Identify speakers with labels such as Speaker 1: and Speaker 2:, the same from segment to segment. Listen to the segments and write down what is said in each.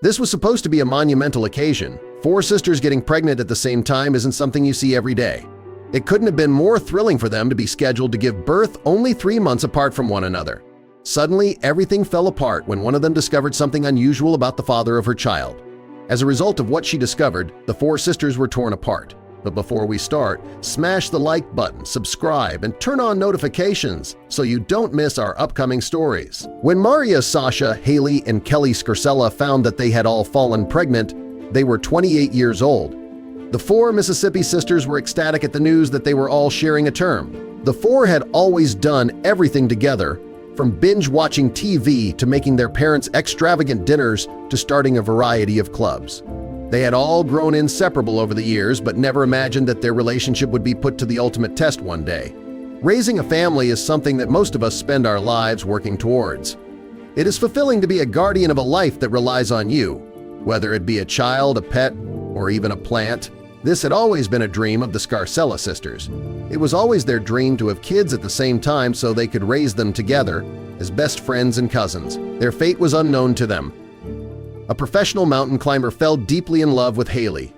Speaker 1: This was supposed to be a monumental occasion. 4 sisters getting pregnant at the same time isn't something you see every day. It couldn't have been more thrilling for them to be scheduled to give birth only 3 months apart from one another. Suddenly, everything fell apart when one of them discovered something unusual about the father of her child. As a result of what she discovered, the 4 sisters were torn apart. But before we start, smash the like button, subscribe, and turn on notifications so you don't miss our upcoming stories. When Maria, Sasha, Haley, and Kelly Scarscella found that they had all fallen pregnant, they were 28 years old. The 4 Mississippi sisters were ecstatic at the news that they were all sharing a term. The 4 had always done everything together, from binge-watching TV to making their parents' extravagant dinners to starting a variety of clubs. They had all grown inseparable over the years but never imagined that their relationship would be put to the ultimate test one day. Raising a family is something that most of us spend our lives working towards. It is fulfilling to be a guardian of a life that relies on you, whether it be a child, a pet, or even a plant. This had always been a dream of the Scarscella sisters. It was always their dream to have kids at the same time so they could raise them together as best friends and cousins. Their fate was unknown to them. A professional mountain climber fell deeply in love with Haley.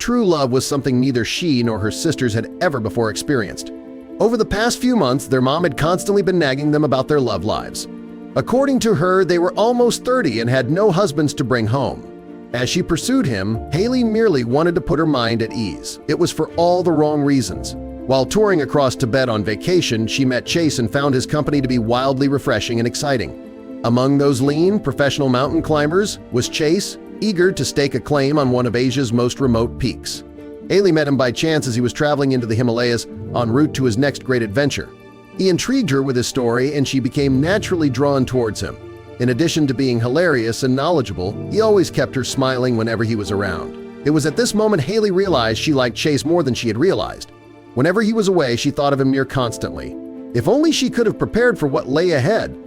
Speaker 1: True love was something neither she nor her sisters had ever before experienced. Over the past few months, their mom had constantly been nagging them about their love lives. According to her, they were almost 30 and had no husbands to bring home. As she pursued him, Haley merely wanted to put her mind at ease. It was for all the wrong reasons. While touring across Tibet on vacation, she met Chase and found his company to be wildly refreshing and exciting. Among those lean, professional mountain climbers was Chase, eager to stake a claim on one of Asia's most remote peaks. Haley met him by chance as he was traveling into the Himalayas en route to his next great adventure. He intrigued her with his story and she became naturally drawn towards him. In addition to being hilarious and knowledgeable, he always kept her smiling whenever he was around. It was at this moment Haley realized she liked Chase more than she had realized. Whenever he was away, she thought of him near constantly. If only she could have prepared for what lay ahead.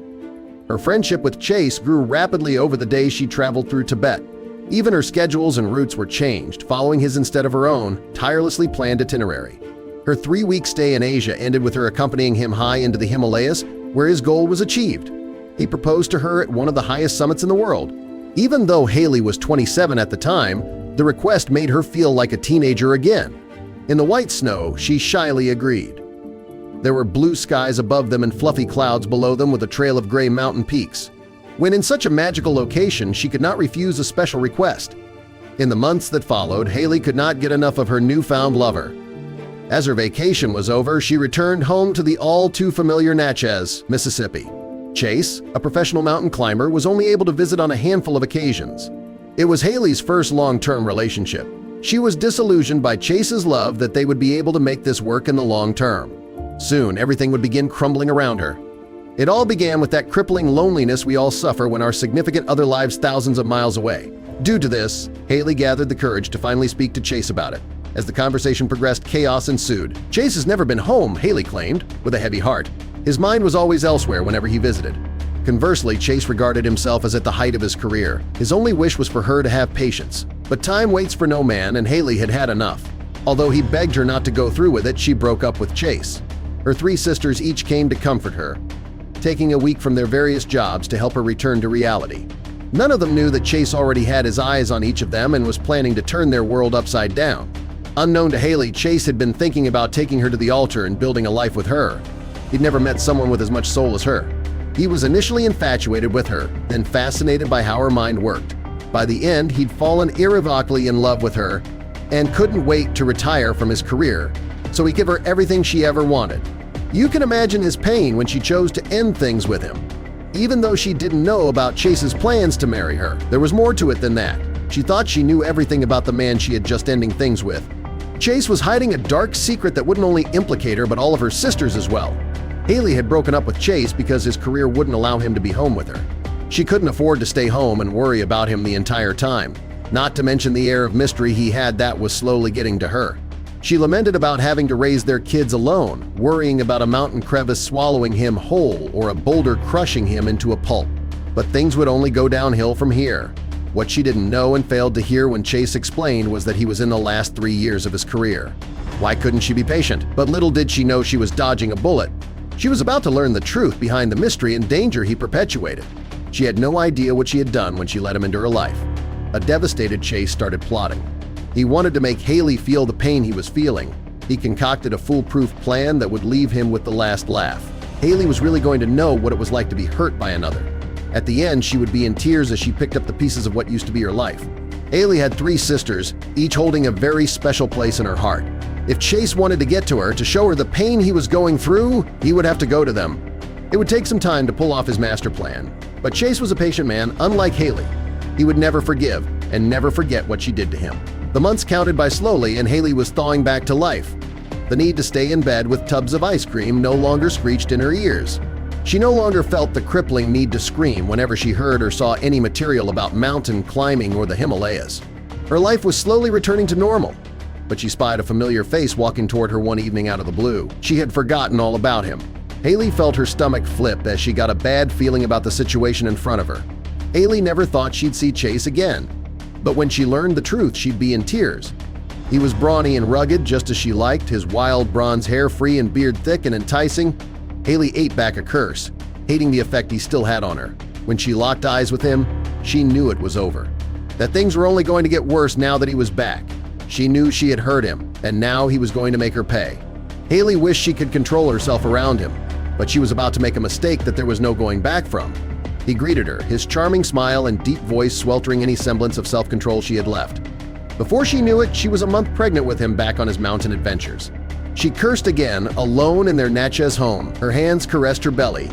Speaker 1: Her friendship with Chase grew rapidly over the days she traveled through Tibet. Even her schedules and routes were changed, following his instead of her own, tirelessly planned itinerary. Her 3-week stay in Asia ended with her accompanying him high into the Himalayas, where his goal was achieved. He proposed to her at one of the highest summits in the world. Even though Haley was 27 at the time, the request made her feel like a teenager again. In the white snow, she shyly agreed. There were blue skies above them and fluffy clouds below them with a trail of gray mountain peaks. When in such a magical location, she could not refuse a special request. In the months that followed, Haley could not get enough of her newfound lover. As her vacation was over, she returned home to the all-too-familiar Natchez, Mississippi. Chase, a professional mountain climber, was only able to visit on a handful of occasions. It was Haley's first long-term relationship. She was disillusioned by Chase's love that they would be able to make this work in the long term. Soon, everything would begin crumbling around her. It all began with that crippling loneliness we all suffer when our significant other lives thousands of miles away. Due to this, Haley gathered the courage to finally speak to Chase about it. As the conversation progressed, chaos ensued. Chase has never been home, Haley claimed, with a heavy heart. His mind was always elsewhere whenever he visited. Conversely, Chase regarded himself as at the height of his career. His only wish was for her to have patience. But time waits for no man, and Haley had had enough. Although he begged her not to go through with it, she broke up with Chase. Her 3 sisters each came to comfort her, taking a week from their various jobs to help her return to reality. None of them knew that Chase already had his eyes on each of them and was planning to turn their world upside down. Unknown to Haley, Chase had been thinking about taking her to the altar and building a life with her. He'd never met someone with as much soul as her. He was initially infatuated with her, then fascinated by how her mind worked. By the end, he'd fallen irrevocably in love with her and couldn't wait to retire from his career, so he'd give her everything she ever wanted. You can imagine his pain when she chose to end things with him. Even though she didn't know about Chase's plans to marry her, there was more to it than that. She thought she knew everything about the man she had just ending things with. Chase was hiding a dark secret that wouldn't only implicate her but all of her sisters as well. Haley had broken up with Chase because his career wouldn't allow him to be home with her. She couldn't afford to stay home and worry about him the entire time, not to mention the air of mystery he had that was slowly getting to her. She lamented about having to raise their kids alone, worrying about a mountain crevice swallowing him whole or a boulder crushing him into a pulp. But things would only go downhill from here. What she didn't know and failed to hear when Chase explained was that he was in the last 3 years of his career. Why couldn't she be patient? But little did she know she was dodging a bullet. She was about to learn the truth behind the mystery and danger he perpetuated. She had no idea what she had done when she let him into her life. a devastated Chase started plotting. He wanted to make Haley feel the pain he was feeling. He concocted a foolproof plan that would leave him with the last laugh. Haley was really going to know what it was like to be hurt by another. At the end, she would be in tears as she picked up the pieces of what used to be her life. Haley had 3 sisters, each holding a very special place in her heart. If Chase wanted to get to her to show her the pain he was going through, he would have to go to them. It would take some time to pull off his master plan, but Chase was a patient man, unlike Haley. He would never forgive and never forget what she did to him. The months counted by slowly, and Haley was thawing back to life. The need to stay in bed with tubs of ice cream no longer screeched in her ears. She no longer felt the crippling need to scream whenever she heard or saw any material about mountain climbing or the Himalayas. Her life was slowly returning to normal, but she spied a familiar face walking toward her one evening out of the blue. She had forgotten all about him. Haley felt her stomach flip as she got a bad feeling about the situation in front of her. Haley never thought she'd see Chase again, but when she learned the truth, she'd be in tears. He was brawny and rugged, just as she liked, his wild bronze hair free and beard thick and enticing. Haley ate back a curse, hating the effect he still had on her. When she locked eyes with him, she knew it was over. That things were only going to get worse now that he was back. She knew she had hurt him, and now he was going to make her pay. Haley wished she could control herself around him, but she was about to make a mistake that there was no going back from. He greeted her, his charming smile and deep voice sweltering any semblance of self-control she had left. Before she knew it, she was a month pregnant with him back on his mountain adventures. She cursed again, alone in their Natchez home. Her hands caressed her belly,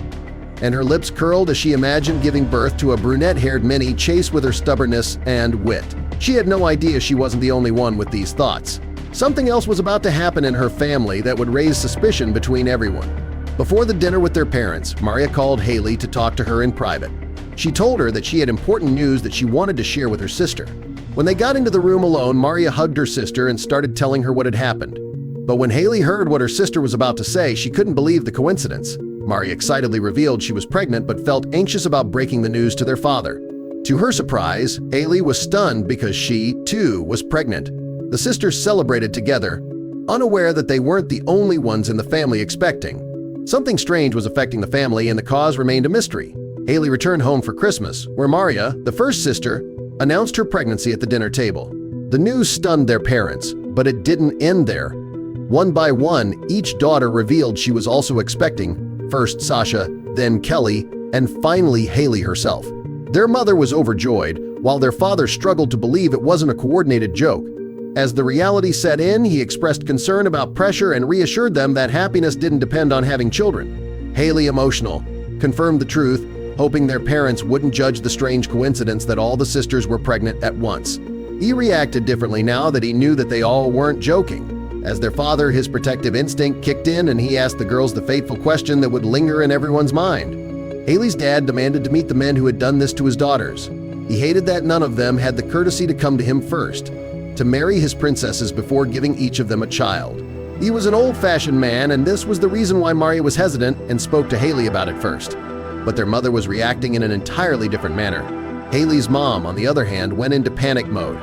Speaker 1: and her lips curled as she imagined giving birth to a brunette-haired Minnie chased with her stubbornness and wit. She had no idea she wasn't the only one with these thoughts. Something else was about to happen in her family that would raise suspicion between everyone. Before the dinner with their parents, Maria called Haley to talk to her in private. She told her that she had important news that she wanted to share with her sister. When they got into the room alone, Maria hugged her sister and started telling her what had happened. But when Haley heard what her sister was about to say, she couldn't believe the coincidence. Maria excitedly revealed she was pregnant but felt anxious about breaking the news to their father. To her surprise, Haley was stunned because she, too, was pregnant. The sisters celebrated together, unaware that they weren't the only ones in the family expecting. Something strange was affecting the family, and the cause remained a mystery. Haley returned home for Christmas, where Maria, the first sister, announced her pregnancy at the dinner table. The news stunned their parents, but it didn't end there. One by one, each daughter revealed she was also expecting, first Sasha, then Kelly, and finally Haley herself. Their mother was overjoyed, while their father struggled to believe it wasn't a coordinated joke. As the reality set in, he expressed concern about pressure and reassured them that happiness didn't depend on having children. Haley, emotional, confirmed the truth, hoping their parents wouldn't judge the strange coincidence that all the sisters were pregnant at once. He reacted differently now that he knew that they all weren't joking. As their father, his protective instinct kicked in and he asked the girls the fateful question that would linger in everyone's mind. Haley's dad demanded to meet the men who had done this to his daughters. He hated that none of them had the courtesy to come to him first, to marry his princesses before giving each of them a child. He was an old-fashioned man, and this was the reason why Maria was hesitant and spoke to Haley about it first. But their mother was reacting in an entirely different manner. Haley's mom, on the other hand, went into panic mode.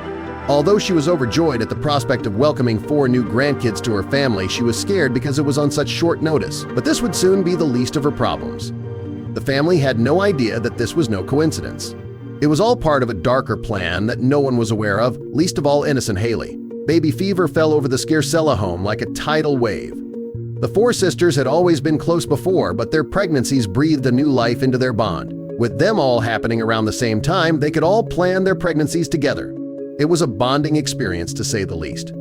Speaker 1: Although she was overjoyed at the prospect of welcoming 4 new grandkids to her family, she was scared because it was on such short notice. But this would soon be the least of her problems. The family had no idea that this was no coincidence. It was all part of a darker plan that no one was aware of, least of all innocent Haley. Baby fever fell over the Scarscella home like a tidal wave. The 4 sisters had always been close before, but their pregnancies breathed a new life into their bond. With them all happening around the same time, they could all plan their pregnancies together. It was a bonding experience, to say the least.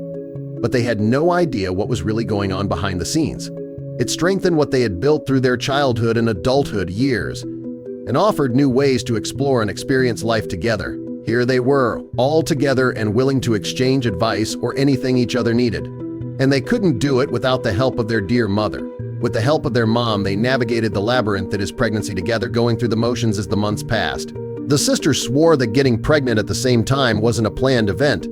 Speaker 1: But they had no idea what was really going on behind the scenes. It strengthened what they had built through their childhood and adulthood years, and offered new ways to explore and experience life together. Here they were, all together and willing to exchange advice or anything each other needed. And they couldn't do it without the help of their dear mother. With the help of their mom, they navigated the labyrinth that is pregnancy together, going through the motions as the months passed. The sisters swore that getting pregnant at the same time wasn't a planned event,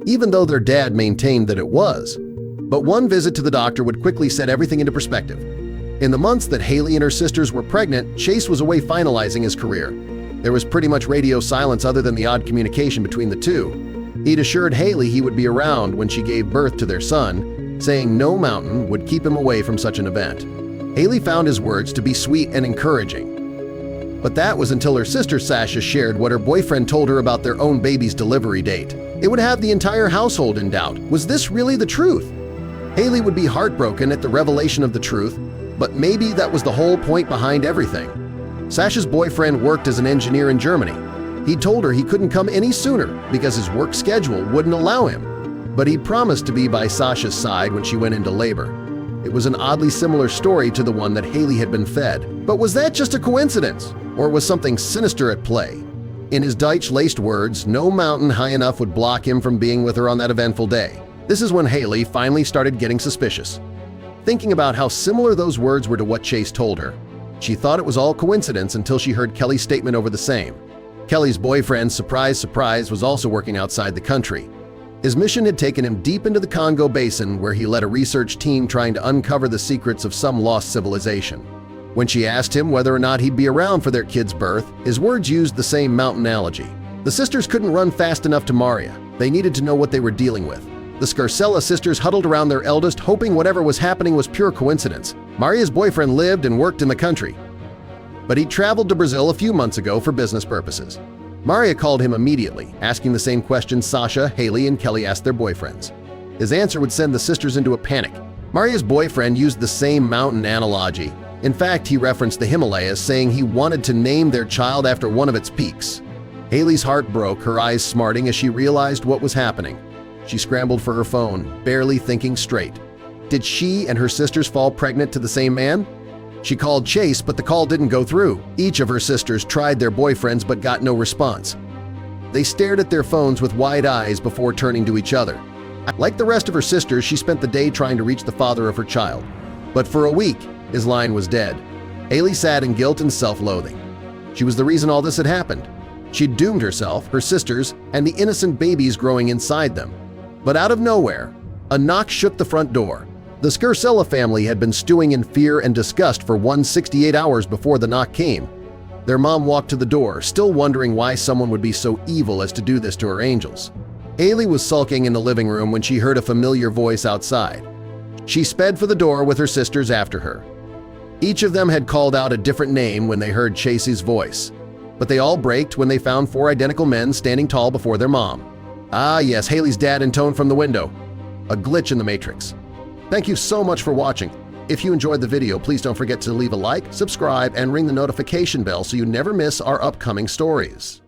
Speaker 1: even though their dad maintained that it was. But one visit to the doctor would quickly set everything into perspective. In the months that Haley and her sisters were pregnant, Chase was away finalizing his career. There was pretty much radio silence other than the odd communication between the two. He'd assured Haley he would be around when she gave birth to their son, saying no mountain would keep him away from such an event. Haley found his words to be sweet and encouraging. But that was until her sister Sasha shared what her boyfriend told her about their own baby's delivery date. It would have the entire household in doubt. Was this really the truth? Haley would be heartbroken at the revelation of the truth, but maybe that was the whole point behind everything. Sasha's boyfriend worked as an engineer in Germany. He told her he couldn't come any sooner because his work schedule wouldn't allow him, but he promised to be by Sasha's side when she went into labor. It was an oddly similar story to the one that Haley had been fed. But was that just a coincidence, or was something sinister at play? In his Deutsch-laced words, no mountain high enough would block him from being with her on that eventful day. This is when Haley finally started getting suspicious. Thinking about how similar those words were to what Chase told her, she thought it was all coincidence until she heard Kelly's statement over the same. Kelly's boyfriend, surprise, surprise, was also working outside the country. His mission had taken him deep into the Congo Basin, where he led a research team trying to uncover the secrets of some lost civilization. When she asked him whether or not he'd be around for their kid's birth, his words used the same mountain analogy. The sisters couldn't run fast enough to Maria. They needed to know what they were dealing with. The Scarscella sisters huddled around their eldest, hoping whatever was happening was pure coincidence. Maria's boyfriend lived and worked in the country, but he traveled to Brazil a few months ago for business purposes. Maria called him immediately, asking the same questions Sasha, Haley, and Kelly asked their boyfriends. His answer would send the sisters into a panic. Maria's boyfriend used the same mountain analogy. In fact, he referenced the Himalayas, saying he wanted to name their child after one of its peaks. Haley's heart broke, her eyes smarting as she realized what was happening. She scrambled for her phone, barely thinking straight. Did she and her sisters fall pregnant to the same man? She called Chase, but the call didn't go through. Each of her sisters tried their boyfriends but got no response. They stared at their phones with wide eyes before turning to each other. Like the rest of her sisters, she spent the day trying to reach the father of her child. But for a week, his line was dead. Haley sat in guilt and self-loathing. She was the reason all this had happened. She'd doomed herself, her sisters, and the innocent babies growing inside them. But out of nowhere, a knock shook the front door. The Scarscella family had been stewing in fear and disgust for 168 hours before the knock came. Their mom walked to the door, still wondering why someone would be so evil as to do this to her angels. Haley was sulking in the living room when she heard a familiar voice outside. She sped for the door with her sisters after her. Each of them had called out a different name when they heard Chase's voice, but they all braked when they found 4 identical men standing tall before their mom. Ah yes, Haley's dad intoned from the window. A glitch in the matrix. Thank you so much for watching. If you enjoyed the video, please don't forget to leave a like, subscribe, and ring the notification bell so you never miss our upcoming stories.